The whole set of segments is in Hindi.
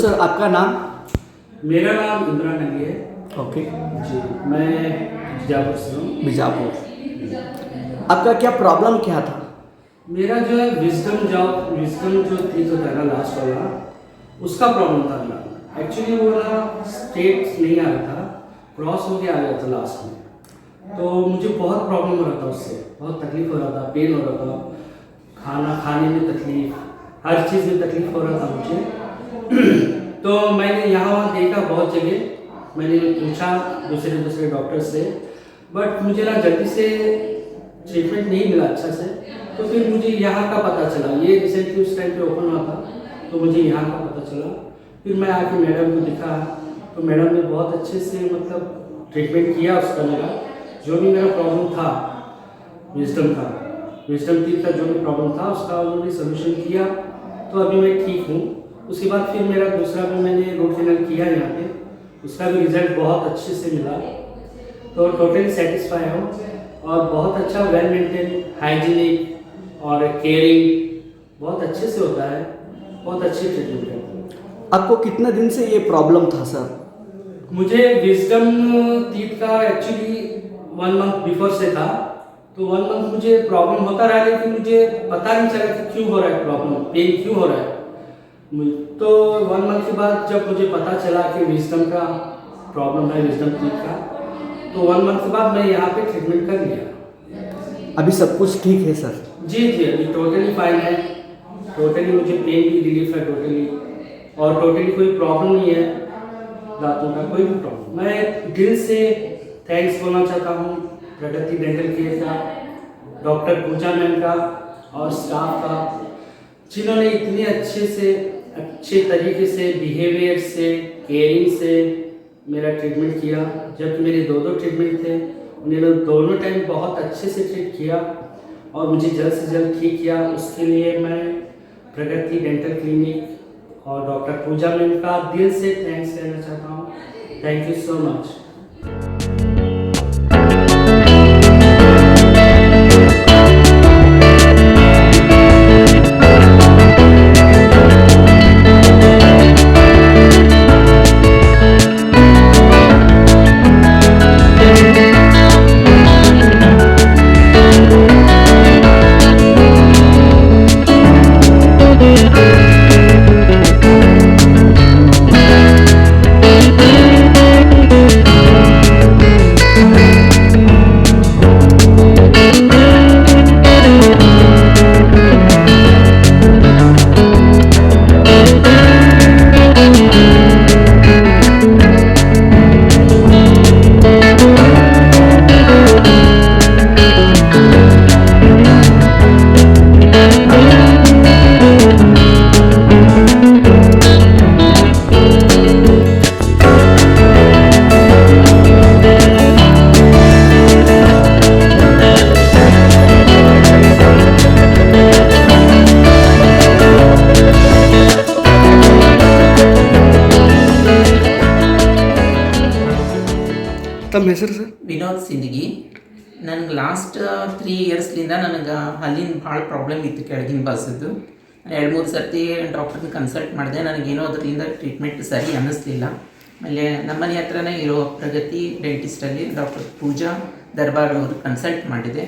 सर, आपका नाम? मेरा नाम इमरान अली है। ओके। जी, मैं बीजापुर से हूँ। बीजापुर। आपका क्या प्रॉब्लम क्या था? मेरा जो है विजडम जो थी जो था ना लास्ट वाला, उसका प्रॉब्लम था मेरा। एक्चुअली वो ना स्टेट नहीं आ रहा था, क्रॉस होके आ गया था लास्ट में। तो मुझे बहुत प्रॉब्लम हो रहा था, उससे बहुत तकलीफ हो रहा था, पेन हो रहा था, खाना खाने में तकलीफ, हर चीज़ में तकलीफ हो रहा था मुझे। तो मैंने यहाँ वहाँ देखा बहुत जगह, मैंने पूछा दूसरे डॉक्टर से, बट मुझे ना जल्दी से ट्रीटमेंट नहीं मिला अच्छा से। तो फिर मुझे यहाँ का पता चला, ये रिसेंटली उस टाइम पे ओपन हुआ था, तो मुझे यहाँ का पता चला। फिर मैं आके मैडम को दिखा, तो मैडम ने बहुत अच्छे से मतलब ट्रीटमेंट किया उसका। मेरा जो भी मेरा प्रॉब्लम था विजडम टीथ का जो भी प्रॉब्लम था उसका उन्होंने सोल्यूशन किया, तो अभी मैं ठीक हूँ। उसके बाद फिर मेरा दूसरा भी मैंने रूट कैनाल किया यहाँ पे, उसका भी रिजल्ट बहुत अच्छे से मिला। तो टोटली सेटिस्फाई हूँ और बहुत अच्छा वेल मेंटेन, हाइजीनिक और केयरिंग बहुत अच्छे से होता है, बहुत अच्छी ट्रीटमेंट है। आपको कितने दिन से ये प्रॉब्लम था सर? मुझे विजडम टीथ का एक्चुअली 1 मंथ बिफोर से था। तो 1 मंथ मुझे प्रॉब्लम होता रहा, लेकिन मुझे पता नहीं चला कि क्यों हो रहा है प्रॉब्लम, पेन क्यों हो रहा है। तो 1 मंथ के बाद जब मुझे पता चला कि विजडम का प्रॉब्लम है, विजडम टीथ का, तो 1 मंथ के बाद मैं यहाँ पे ट्रीटमेंट कर लिया। अभी सब कुछ ठीक है सर? जी, अभी टोटली फाइन है। टोटली मुझे पेन की रिलीफ है टोटली, और टोटली कोई प्रॉब्लम नहीं है, दांतों का कोई भी प्रॉब्लम। मैं दिल से थैंक्स बोलना चाहता हूँ प्रगति डेंटल केयर का, डॉक्टर पूजा मैम का और स्टाफ का, जिन्होंने इतने अच्छे तरीके से, बिहेवियर से, केयरिंग से मेरा ट्रीटमेंट किया। जबकि मेरे 2 ट्रीटमेंट थे, उन्होंने दोनों टाइम बहुत अच्छे से ट्रीट किया और मुझे जल्द से जल्द ठीक किया। उसके लिए मैं प्रगति डेंटल क्लिनिक और डॉक्टर पूजा मैम का दिल से थैंक्स कहना चाहता हूँ। Thank you so much. ತಮ್ಮ ಹೆಸರು ಸರ್? ವಿನೋದ್ ಸಿಂದಗಿ. ನನಗೆ ಲಾಸ್ಟ್ 3 ಇಯರ್ಸ್ಲಿಂದ ನನಗೆ ಹಲ್ಲಿನ ಭಾಳ ಪ್ರಾಬ್ಲಮ್ ಇತ್ತು, ಕೆಳಗಿನ ಬಾಸದ್ದು. 2-3 ಸರ್ತಿ ಡಾಕ್ಟ್ರನ್ನ ಕನ್ಸಲ್ಟ್ ಮಾಡಿದೆ, ನನಗೇನೋ ಅದರಿಂದ ಟ್ರೀಟ್ಮೆಂಟ್ ಸರಿ ಅನ್ನಿಸ್ಲಿಲ್ಲ. ಆಮೇಲೆ ನಮ್ಮನೆ ಹತ್ರನೇ ಇರೋ ಪ್ರಗತಿ ಡೆಂಟಿಸ್ಟಲ್ಲಿ ಡಾಕ್ಟರ್ ಪೂಜಾ ದರ್ಬಾರ್ ಅವರು ಕನ್ಸಲ್ಟ್ ಮಾಡಿದೆ.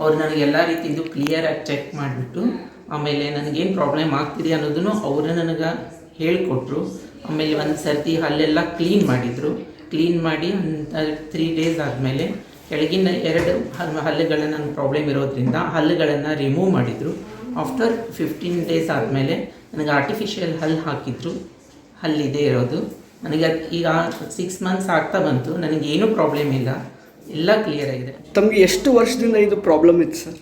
ಅವ್ರು ನನಗೆ ಎಲ್ಲ ರೀತಿಯದು ಕ್ಲಿಯರಾಗಿ ಚೆಕ್ ಮಾಡಿಬಿಟ್ಟು ಆಮೇಲೆ ನನಗೇನು ಪ್ರಾಬ್ಲಮ್ ಆಗ್ತಿದೆ ಅನ್ನೋದನ್ನು ಅವರು ನನಗೆ ಹೇಳಿಕೊಟ್ರು. ಆಮೇಲೆ ಒಂದು ಸರ್ತಿ ಹಲ್ಲೆಲ್ಲ ಕ್ಲೀನ್ ಮಾಡಿದರು. ಕ್ಲೀನ್ ಮಾಡಿ 3 ಡೇಸ್ ಆದಮೇಲೆ ಕೆಳಗಿನ 2 ಹಲ್ಲುಗಳ ನನ್ನ ಪ್ರಾಬ್ಲಮ್ ಇರೋದ್ರಿಂದ ಹಲ್ಲುಗಳನ್ನು ರಿಮೂವ್ ಮಾಡಿದರು. ಆಫ್ಟರ್ 15 ಡೇಸ್ ಆದಮೇಲೆ ನನಗೆ ಆರ್ಟಿಫಿಷಿಯಲ್ ಹಲ್ಲು ಹಾಕಿದ್ರು. ಹಲ್ಲಿದೆ ಇರೋದು ನನಗೆ ಈಗ 6 ಮಂತ್ಸ್ ಆಗ್ತಾ ಬಂತು. ನನಗೇನೂ ಪ್ರಾಬ್ಲಮ್ ಇಲ್ಲ, ಎಲ್ಲ ಕ್ಲಿಯರ್ ಆಗಿದೆ. ತಮಗೆ ಎಷ್ಟು ವರ್ಷದಿಂದ ಇದು ಪ್ರಾಬ್ಲಮ್ ಇತ್ತು ಸರ್?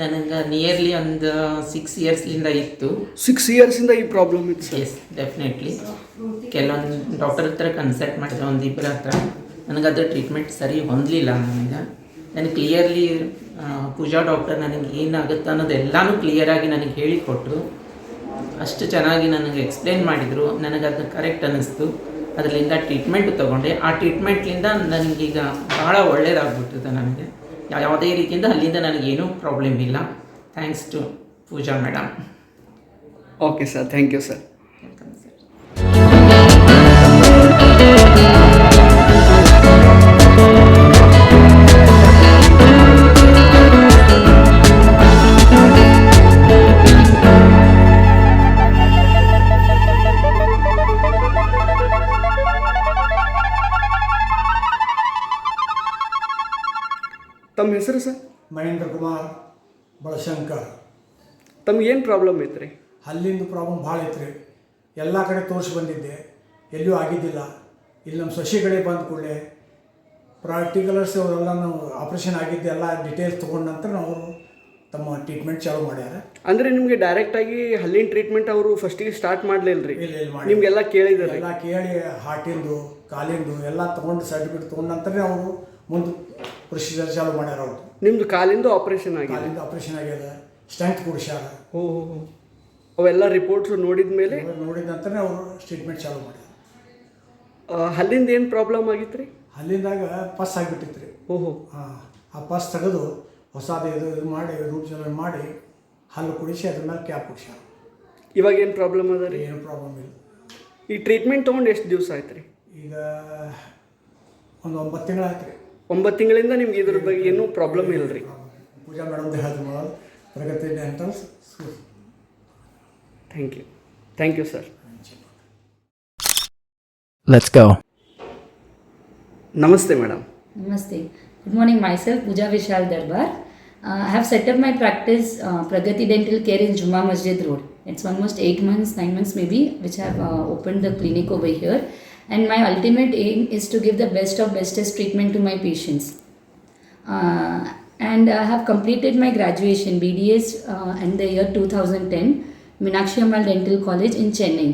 ನನಗೆ ನಿಯರ್ಲಿ ಒಂದು 6 ಇಯರ್ಸ್ಲಿಂದ ಇತ್ತು. 6 ಇಯರ್ಸಿಂದ ಈ ಪ್ರಾಬ್ಲಮ್ ಇತ್ತು ಸರ್? Yes, definitely. ಕೆಲವೊಂದು ಡಾಕ್ಟರ್ ಹತ್ರ ಕನ್ಸಲ್ಟ್ ಮಾಡಿದೆ, 1-2 ಹತ್ರ. ನನಗದು ಟ್ರೀಟ್ಮೆಂಟ್ ಸರಿ ಹೊಂದಲಿಲ್ಲ. ನನಗೆ ಕ್ಲಿಯರ್ಲಿ ಪೂಜಾ ಡಾಕ್ಟರ್ ನನಗೆ ಏನಾಗುತ್ತೆ ಅನ್ನೋದೆಲ್ಲನೂ ಕ್ಲಿಯರಾಗಿ ನನಗೆ ಹೇಳಿಕೊಟ್ರು. ಅಷ್ಟು ಚೆನ್ನಾಗಿ ನನಗೆ ಎಕ್ಸ್ಪ್ಲೇನ್ ಮಾಡಿದರು. ನನಗದು ಕರೆಕ್ಟ್ ಅನ್ನಿಸ್ತು. ಅದರಿಂದ ಟ್ರೀಟ್ಮೆಂಟ್ ತೊಗೊಂಡೆ. ಆ ಟ್ರೀಟ್ಮೆಂಟ್ಲಿಂದ ನನಗೀಗ ಭಾಳ ಒಳ್ಳೆಯದಾಗ್ಬಿಟ್ಟಿದೆ. ನನಗೆ ಯಾವುದೇ ರೀತಿಯಿಂದ ಅಲ್ಲಿಂದ ನನಗೇನೂ ಪ್ರಾಬ್ಲಮ್ ಇಲ್ಲ. Thanks to Pooja madam. Okay sir, thank you sir. Welcome sir. ತಮ್ಮ ಹೆಸರು ಸರ್? ಮಹೇಂದ್ರ ಕುಮಾರ್ ಬಳಶಂಕರ್. ತಮ್ಗೇನು ಪ್ರಾಬ್ಲಮ್ ಐತ್ರಿ? ಹಲ್ಲಿಂದು ಪ್ರಾಬ್ಲಮ್ ಭಾಳ ಐತ್ರಿ. ಎಲ್ಲ ಕಡೆ ತೋರಿಸಿ ಬಂದಿದ್ದೆ, ಎಲ್ಲೂ ಆಗಿದ್ದಿಲ್ಲ. ಇಲ್ಲಿ ನಮ್ಮ ಸೊಸೆ ಕಡೆ ಬಂದ ಕೂಡಲೇ ಪ್ರಾಕ್ಟಿಕಲರ್ಸ್ ಅವರೆಲ್ಲ ನಾವು ಆಪ್ರೇಷನ್ ಆಗಿದ್ದೆಲ್ಲ ಡಿಟೇಲ್ಸ್ ತೊಗೊಂಡ ನಂತರ ನಾವು ತಮ್ಮ ಟ್ರೀಟ್ಮೆಂಟ್ ಚಾಲೂ ಮಾಡ್ಯಾರ. ಅಂದರೆ ನಿಮಗೆ ಡೈರೆಕ್ಟಾಗಿ ಹಲ್ಲಿನ ಟ್ರೀಟ್ಮೆಂಟ್ ಅವರು ಫಸ್ಟಿಗೆ ಸ್ಟಾರ್ಟ್ ಮಾಡಲಿಲ್ಲ ರೀ? ಇಲ್ಲ ಮಾಡಿ ನಿಮಗೆಲ್ಲ ಕೇಳಿದ್ದಾರೆ? ಎಲ್ಲ ಕೇಳಿ ಹಾರ್ಟಿಂದು ಕಾಲಿಂದು ಎಲ್ಲ ತೊಗೊಂಡು ಸರ್ಟಿಫಿಕೇಟ್ ತೊಗೊಂಡ ನಂತರ ಅವರು ಮುಂದೆ ಪ್ರೊಸೀಜರ್ ಚಾಲೂ ಮಾಡ್ಯಾರ. ಅವರು ನಿಮ್ಮದು ಕಾಲಿಂದು ಆಪ್ರೇಷನ್ ಆಗಿದೆ? ಕಾಲಿಂದ ಆಪ್ರೇಷನ್ ಆಗ್ಯದ, ಸ್ಟ್ರೆಂತ್ ಕೊಡಿಸ್ಯಾರ. ಓ ಅವೆಲ್ಲ ರಿಪೋರ್ಟ್ಸ್ ನೋಡಿದ ಮೇಲೆ ನೋಡಿದ ನಂತರ ಅವರು ಟ್ರೀಟ್ಮೆಂಟ್ ಚಾಲೂ ಮಾಡ್ಯಾರ. ಹಲ್ಲಿಂದ ಏನು ಪ್ರಾಬ್ಲಮ್ ಆಗಿತ್ತು ರೀ? ಹಲ್ಲಿಂದಾಗ ಪಸ್ ಆಗಿಬಿಟ್ಟಿತ್ತು ರೀ. ಓಹೋ. ಹಾಂ, ಆ ಪಸ್ ತೆಗೆದು ಹೊಸದು ಇದು ಮಾಡಿ ರೂಟ್ ಚಲೋ ಮಾಡಿ ಹಲ್ಲು ಕುಡಿಸಿ ಅದ್ರ ಮೇಲೆ ಕ್ಯಾಪ್ ಕುಡಿಸ್ಯಾರ. ಇವಾಗ ಏನು ಪ್ರಾಬ್ಲಮ್ ಅದ ರೀ? ಏನು ಪ್ರಾಬ್ಲಮ್ ಇಲ್ಲ. ಈ ಟ್ರೀಟ್ಮೆಂಟ್ ತೊಗೊಂಡು ಎಷ್ಟು ದಿವಸ ಆಯ್ತು ರೀ? ಈಗ ಒಂದು 9 ತಿಂಗಳಾಯ್ತು ರೀ. 9 ತಿಂಗಳಿಂದ ನಿಮ್ಗೆ ಇದ್ರ ಬಗ್ಗೆ ಏನೂ ಪ್ರಾಬ್ಲಮ್ ಇಲ್ಲ ರೀ? ಪೂಜಾ ಮೇಡಮ್ ಹೇಳಿದ್ರು ಮಾಡೋದು Pragati dentals. Thank you sir. Let's go. ನಮಸ್ತೆ madam. Namaste. Good morning. Myself, Pooja Vishal Darbar. I have set up my practice, Pragati Dental Care in Juma Masjid Road. It's almost 8 months, 9 months maybe, which I have opened the clinic over here. And my ultimate aim is to give the best of bestest treatment to my patients. And I have completed my graduation, BDS, in the year 2010, Meenakshi Ammal Dental College in Chennai.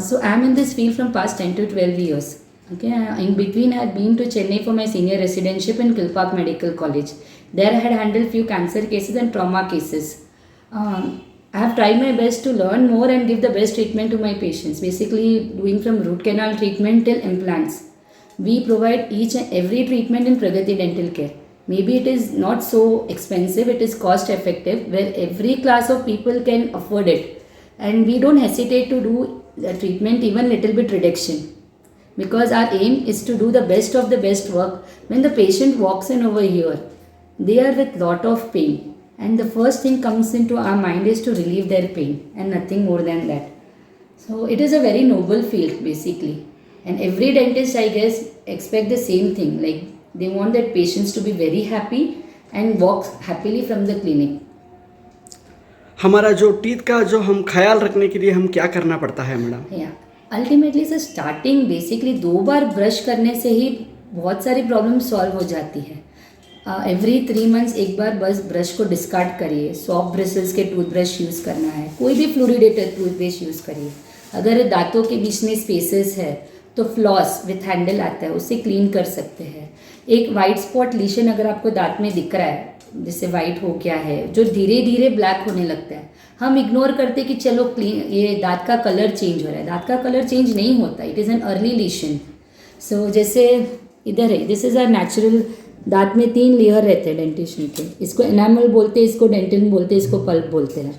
So I am in this field from past 10 to 12 years. Okay, in between I had been to Chennai for my senior residentship in Kilpauk Medical College. There I had handled few cancer cases and trauma cases. I have tried my best to learn more and give the best treatment to my patients, basically doing from root canal treatment till implants. We provide each and every treatment in Pragati Dental Care. Maybe it is not so expensive, it is cost effective, where every class of people can afford it. And we don't hesitate to do the treatment, even little bit reduction. Because our aim is to do the best of the best work. When the patient walks in over here, they are with lot of pain. And the first thing comes into our mind is to relieve their pain and nothing more than that. So it is a very noble field basically. And every dentist, I guess, expect the same thing. Like they want their patients to be very happy and walk happily from the clinic. हमारा जो टीथ का जो हम ख्याल रखने के लिए हम क्या करना पड़ता है madam? Ultimately sir starting basically 2 बार ब्रश करने से ही बहुत सारी प्रॉब्लम सॉल्व हो जाती है. एवरी 3 मंथ्स एक बार बस ब्रश को डिस्कार्ड करिए. सॉफ्ट ब्रिसल्स के टूथब्रश यूज़ करना है. कोई भी फ्लूरिडेटेड टूथब्रश यूज़ करिए. अगर दांतों के बीच में स्पेसेस है तो फ्लॉस विथ हैंडल आता है, उससे क्लीन कर सकते हैं. एक वाइट स्पॉट लीशन अगर आपको दांत में दिख रहा है, जैसे वाइट हो गया है, जो धीरे धीरे ब्लैक होने लगता है, हम इग्नोर करते कि चलो क्लीन, ये दांत का कलर चेंज हो रहा है. दांत का कलर चेंज नहीं होता, it is an early lesion. So जैसे इधर है, दिस इज़ आर नेचुरल. दांत में 3 लेयर रहते हैं डेंटिशन के. इसको एनामल बोलते हैं, इसको डेंटिन बोलते हैं, इसको पल्प बोलते हैं.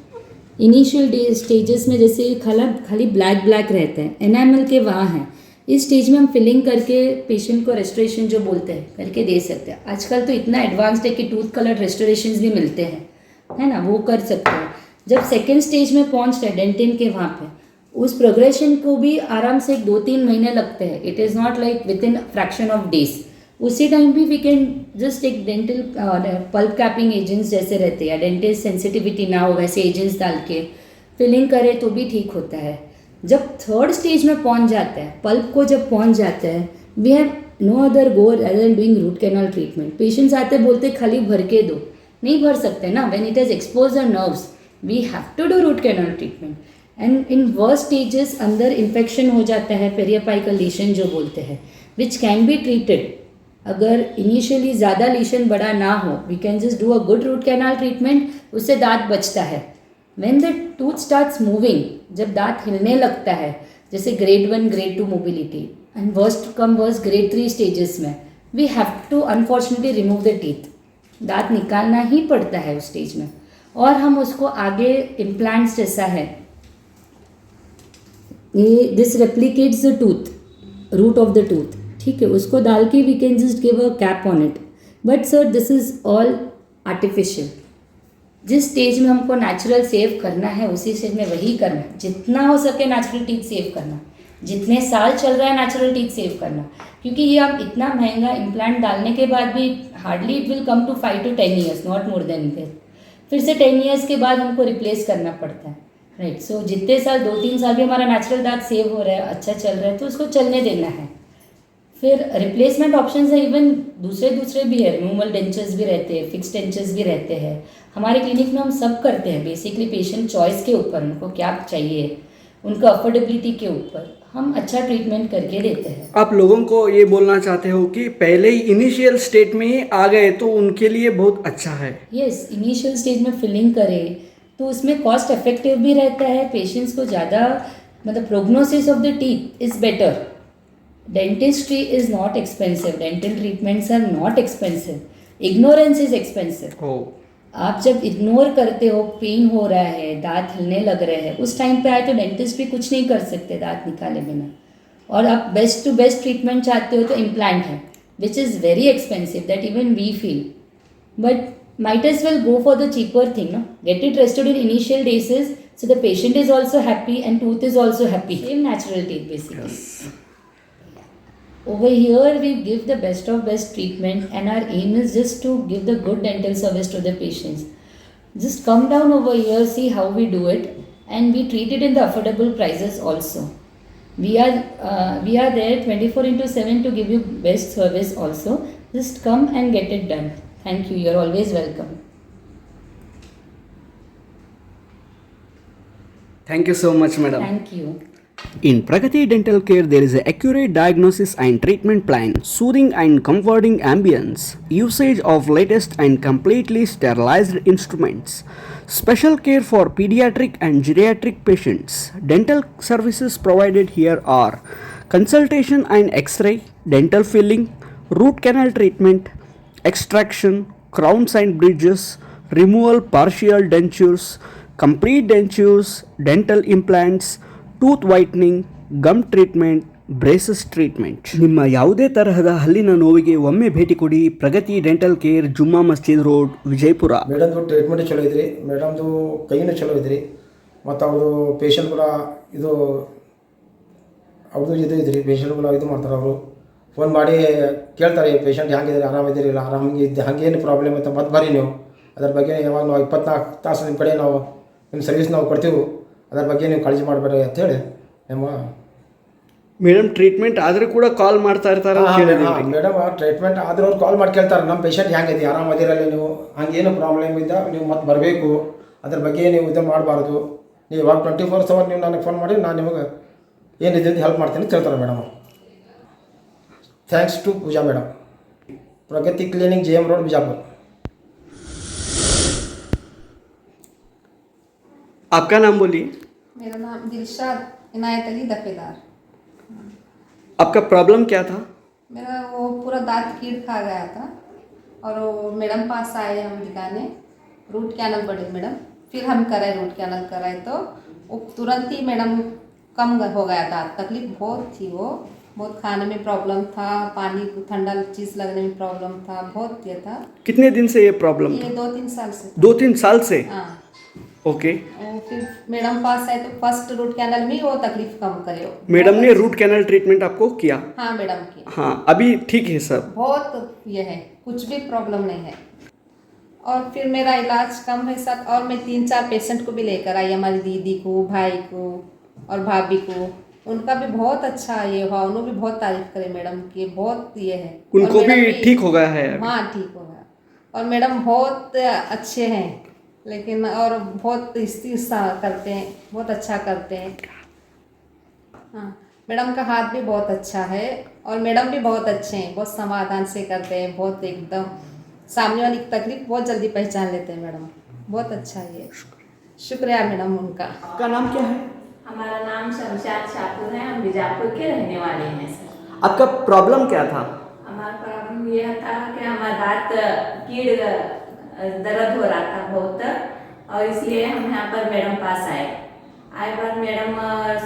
इनिशियल स्टेजेस में जैसे खाली ब्लैक रहते हैं, एनामल के वहाँ हैं. इस स्टेज में हम फिलिंग करके पेशेंट को रेस्टोरेशन जो बोलते हैं करके दे सकते हैं. आजकल तो इतना एडवांस्ड है कि टूथ कलर रेस्टोरेशन भी मिलते हैं, है ना, वो कर सकते हैं. जब सेकेंड स्टेज में पहुँच रहे डेंटिन के वहाँ पे, उस प्रोग्रेशन को भी आराम से 2-3 महीने लगते हैं. It is not like with in fraction of days. उसी टाइम भी वी कैन जस्ट एक डेंटल पल्प कैपिंग एजेंट्स जैसे रहते हैं, डेंटिस्ट सेंसिटिविटी ना हो वैसे एजेंट्स डाल के फिलिंग करें तो भी ठीक होता है. जब थर्ड स्टेज में पहुंच जाता है, पल्प को जब पहुंच जाता है, we have no other go other than doing root canal treatment. Patients आते बोलते खाली भर के दो, नहीं भर सकते ना. When it has expose the nerves we have to do root canal treatment. And in worst stages अंदर इन्फेक्शन हो जाता है, पेरियापाइकल लीशन जो बोलते हैं, विच कैन बी ट्रीटेड. अगर इनिशियली ज़्यादा लीशन बड़ा ना हो, we can just do a good root canal treatment, उससे दांत बचता है. When the tooth starts moving, जब दांत हिलने लगता है, जैसे grade 1, grade 2 mobility and worst come worst grade 3 stages में, we have to unfortunately remove the teeth. दांत निकालना ही पड़ता है उस स्टेज में. और हम उसको आगे implants जैसा है, ये this replicates the tooth, root of the tooth, ठीक है, उसको डाल के we can just give a cap on it. But sir, this is all artificial. जिस स्टेज में हमको नेचुरल सेव करना है उसी स्टेज में वही करना है. जितना हो सके नेचुरल टीथ सेव करना. जितने साल चल रहा है नेचुरल टीथ सेव करना, क्योंकि ये आप इतना महंगा इम्प्लांट डालने के बाद भी hardly it will come to 5 to 10 years, not more than this. फिर से 10 ईयर्स के बाद हमको रिप्लेस करना पड़ता है, राइट। सो जितने साल 2-3 साल भी हमारा नेचुरल दांत सेव हो रहा है, अच्छा चल रहा है, तो उसको चलने देना है। फिर रिप्लेसमेंट ऑप्शंस है, इवन दूसरे भी है, रिमूवल डेंचर्स भी रहते हैं, फिक्स डेंचर्स भी रहते हैं। हमारे क्लिनिक में हम सब करते हैं, बेसिकली पेशेंट चॉइस के ऊपर, उनको क्या चाहिए, उनका अफोर्डेबिलिटी के ऊपर हम अच्छा ट्रीटमेंट करके देते हैं। आप लोगों को ये बोलना चाहते हो कि पहले ही इनिशियल स्टेट में ही आ गए तो उनके लिए बहुत अच्छा है। यस, इनिशियल स्टेज में फिलिंग करें तो उसमें कॉस्ट इफेक्टिव भी रहता है, पेशेंट्स को ज़्यादा मतलब prognosis of the teeth is better. Dentistry is not expensive, dental treatments are not expensive, ignorance is expensive. आप जब इग्नोर करते हो, पेन हो रहा है, दांत हिलने लग रहे हैं, उस टाइम पे आए तो डेंटिस्ट भी कुछ नहीं कर सकते दांत निकाले बिना। और आप बेस्ट टू बेस्ट ट्रीटमेंट चाहते हो तो इम्प्लांट है, which is very expensive, that even we feel, but might as well go for the cheaper thing, no? Get it restored in initial days so the patient is also happy and tooth is also happy. Same natural teeth basically. Yes. Over here we give the best of best treatment and our aim is just to give the good dental service to the patients. Just come down over here, see how we do it, and we treat it in the affordable prices also. We are there 24/7 to give you best service also. Just come and get it done. Thank you. You're always welcome. Thank you so much, madam. Thank you. In Pragati Dental Care, there is an accurate diagnosis and treatment plan, soothing and comforting ambience, usage of latest and completely sterilized instruments, special care for pediatric and geriatric patients. Dental services provided here are consultation and X-ray, dental filling, root canal treatment, extraction, crowns and bridges, removal partial dentures, complete dentures, dental implants, tooth whitening, gum treatment, braces treatment. ನಿಮ್ಮ ಯಾವುದೇ ತರಹದ ಹಲ್ಲಿನ ನೋವಿಗೆ ಒಮ್ಮೆ ಭೇಟಿ ಕೊಡಿ ಪ್ರಗತಿ ಡೆಂಟಲ್ ಕೇರ್, ಜುಮ್ಮಾ ಮಸ್ಜಿದ್ ರೋಡ್, ವಿಜಯಪುರ. ಮೇಡಮ್ದು ಟ್ರೀಟ್ಮೆಂಟ್ ಚಲೋ ಐತ್ರಿ, ಮೇಡಮ್ದು ಕೈನೂ ಚಲೋ ಐತ್ರಿ, ಮತ್ತು ಅವರು ಪೇಷಂಟ್ ಕೂಡ ಇದು ಅವ್ರದ್ದು ಇದು ಐತ್ರಿ, ಪೇಷಂಟ್ ಕೂಡ ಇದು ಮಾಡ್ತಾರೆ. ಅವರು ಫೋನ್ ಮಾಡಿ ಕೇಳ್ತಾರೆ, ಪೇಷಂಟ್ ಹೆಂಗಿದ್ದಾರೆ, ಆರಾಮಿದ್ದೀರಿ, ಇಲ್ಲ ಆರಾಮಿದ್ದೆ, ಹಂಗೇನು ಪ್ರಾಬ್ಲಮ್ ಐತೆ ಮತ್ತೆ ಬರ್ರಿ ನೀವು, ಅದ್ರ ಬಗ್ಗೆ ಯಾವಾಗ ನಾವು 24 ತಾಸು ನಿಮ್ಮ ಕಡೆ ನಾವು ನಿಮ್ಮ ಸರ್ವಿಸ್ ನಾವು ಕೊಡ್ತೀವಿ, ಅದ್ರ ಬಗ್ಗೆ ನೀವು ಕಾಳಜಿ ಮಾಡಬೇಡ್ರಿ ಅಂತೇಳಿ ನಮ್ಮ ಮೇಡಮ್ ಟ್ರೀಟ್ಮೆಂಟ್ ಆದರೂ ಕೂಡ ಕಾಲ್ ಮಾಡ್ತಾ ಇರ್ತಾರೆ. ಮೇಡಮ್ ಟ್ರೀಟ್ಮೆಂಟ್ ಆದ್ರೆ ಅವ್ರು ಕಾಲ್ ಮಾಡಿ ಕೇಳ್ತಾರೆ, ನಮ್ಮ ಪೇಷಂಟ್ ಹೆಂಗೈತಿ, ಆರಾಮದಿರಲ್ಲ ನೀವು, ಹಂಗೇನು ಪ್ರಾಬ್ಲಮ್ ಇದ್ದ ನೀವು ಮತ್ತೆ ಬರಬೇಕು, ಅದ್ರ ಬಗ್ಗೆ ನೀವು ಇದು ಮಾಡಬಾರ್ದು, ನೀವು ಇವಾಗ 24/7 ನೀವು ನನಗೆ ಫೋನ್ ಮಾಡಿ ನಾನು ನಿಮಗೆ ಏನಿದೆ ಅಂತ ಹೆಲ್ಪ್ ಮಾಡ್ತೀನಿ ಅಂತ ಹೇಳ್ತಾರೆ madam. Thanks to Pooja madam, Pragati clinic, JM road, Bijapur. आपका नाम बोलिए. मेरा नाम दिलशाद इनायत अली दफेदार. आपका प्रॉब्लम क्या था? मेरा वो पूरा दांत कीड़ खा गया था और वो मैडम पास आए हम दिखाने, रूट कैनल पड़े मैडम, फिर हम कराए रूट कैनल कराए तो वो तुरंत ही मैडम कम हो गया था. तकलीफ बहुत थी, वो बहुत खाने में प्रॉब्लम था, पानी ठंडा चीज़ लगने में प्रॉब्लम था, बहुत ये था. कितने दिन से ये प्रॉब्लम था? ये 2-3 साल से. 2-3 साल से? हाँ. ओके. फिर मैडम पास आए तो फर्स्ट रूट कैनल में वो तकलीफ कम करे. मैडम ने रूट कैनल ट्रीटमेंट आपको किया? हाँ मैडम की. हाँ, अभी ठीक है सब? बहुत ये है, कुछ भी प्रॉब्लम नहीं है. और फिर मेरा इलाज कम है साथ, और मैं 3-4 पेशेंट को भी लेकर आई, हमारी दीदी को, भाई को और भाभी को, उनका भी बहुत अच्छा ये हुआ, उन्होंने भी बहुत तारीफ करे मैडम की, बहुत ये है. उनको भी ठीक हो गया है? हाँ ठीक हो गया. और मैडम बहुत अच्छे हैं, लेकिन और बहुत स्थिर करते हैं, बहुत अच्छा करते हैं. हाँ मैडम का हाथ भी बहुत अच्छा है और मैडम भी बहुत अच्छे हैं, बहुत समाधान से करते हैं, बहुत एकदम सामने वाली की तकलीफ बहुत जल्दी पहचान लेते हैं मैडम. बहुत अच्छा है, शुक्रिया मैडम उनका. आपका नाम क्या है? हमारा नाम शमशाद शाहपुर है, हम बीजापुर के रहने वाले हैं सर. आपका प्रॉब्लम क्या था? हमारा प्रॉब्लम यह था कि हमारा दांत कीड़ दर्द हो रहा था बहुत, और इसलिए हम यहाँ पर मैडम पास आए बाद मैडम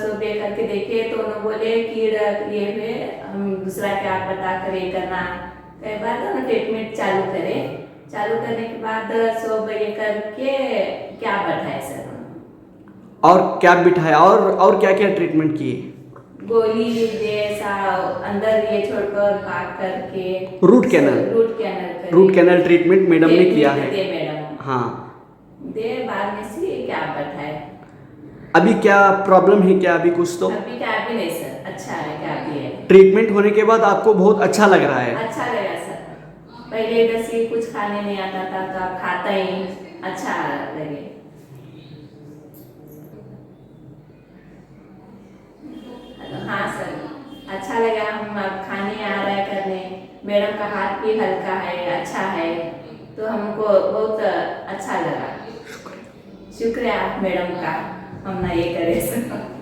सुबह करके देखे तो उन्होंने बोले कीड़ ये हुए, हम दूसरा क्या बता कर ये करना. कई बार उन्होंने ट्रीटमेंट चालू करने के बाद सब ये करके क्या बताए सर, और क्या बिठाया और क्या क्या ट्रीटमेंट किए? गोली दे ऐसा अंदर ये छोड़कर पाक करके root canal root canal treatment madam ने किया है। दे मैडम हाँ, दे बाद में से क्या बताए। अभी क्या प्रॉब्लम है क्या अभी कुछ तो? अभी क्या भी नहीं सर, अच्छा है क्या भी है। ट्रीटमेंट होने के बाद आपको बहुत अच्छा लग रहा है? अच्छा लगा सर, पहले इधर से कुछ खाने नहीं आता था तो अब खाता ही अच्छा लगे। हाँ सर, अच्छा लगा, हम अब खाने आ रहे करने, मैडम का हाथ भी हल्का है, अच्छा है, तो हमको बहुत अच्छा लगा। शुक्रिया मैडम का, हम ना ये करे सर।